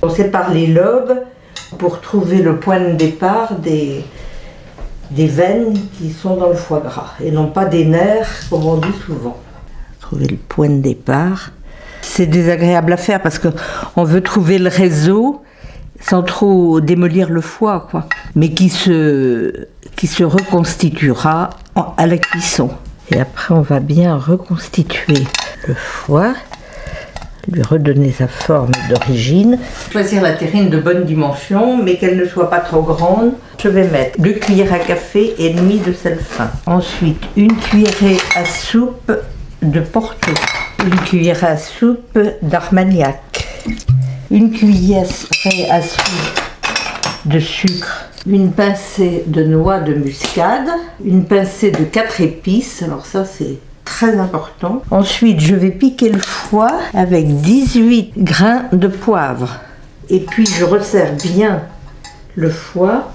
On sépare les lobes pour trouver le point de départ des veines qui sont dans le foie gras et non pas des nerfs comme on dit souvent. Trouver le point de départ. C'est désagréable à faire parce qu'on veut trouver le réseau sans trop démolir le foie, quoi. Mais qui se reconstituera à la cuisson. Et après on va bien reconstituer le foie, lui redonner sa forme d'origine. Choisir la terrine de bonne dimension, mais qu'elle ne soit pas trop grande. Je vais mettre 2 cuillères à café et demie de sel fin. Ensuite, 1 cuillerée à soupe de Porto, 1 cuillère à soupe d'Armagnac, 1 cuillère à soupe de sucre, 1 pincée de noix de muscade, 1 pincée de 4 épices, alors ça c'est très important. Ensuite, je vais piquer le foie avec 18 grains de poivre. Et puis, je resserre bien le foie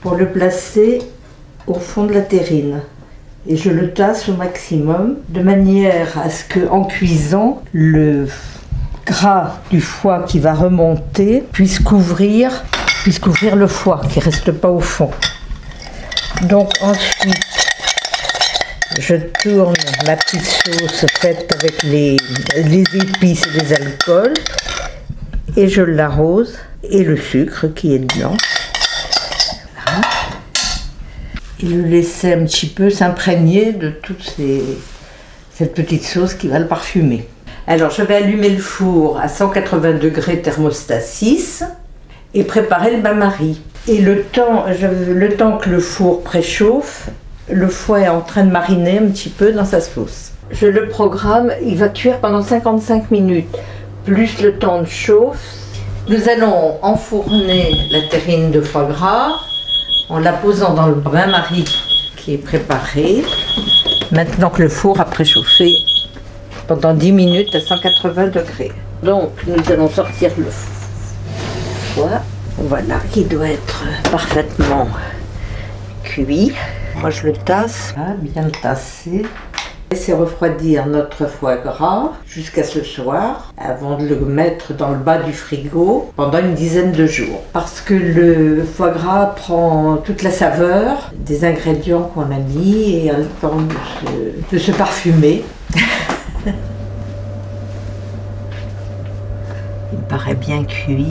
pour le placer au fond de la terrine. Et je le tasse au maximum, de manière à ce que, en cuisant, le gras du foie qui va remonter puisse couvrir le foie, qui ne reste pas au fond. Donc ensuite, je tourne ma petite sauce faite avec les épices et les alcools et je l'arrose et le sucre qui est dedans. Voilà. Et le laisser un petit peu s'imprégner de toute cette petite sauce qui va le parfumer. Alors je vais allumer le four à 180 degrés thermostat 6 et préparer le bain-marie. Et le temps que le four préchauffe, le foie est en train de mariner un petit peu dans sa sauce. Je le programme, il va cuire pendant 55 minutes, plus le temps de chauffe. Nous allons enfourner la terrine de foie gras en la posant dans le bain-marie qui est préparé. Maintenant que le four a préchauffé pendant 10 minutes à 180 degrés. Donc nous allons sortir le foie, voilà, qui doit être parfaitement cuit. Moi je le tasse, bien le tasser. Laissez refroidir notre foie gras jusqu'à ce soir avant de le mettre dans le bas du frigo pendant une dizaine de jours. Parce que le foie gras prend toute la saveur des ingrédients qu'on a mis et a le temps de se parfumer. Il paraît bien cuit.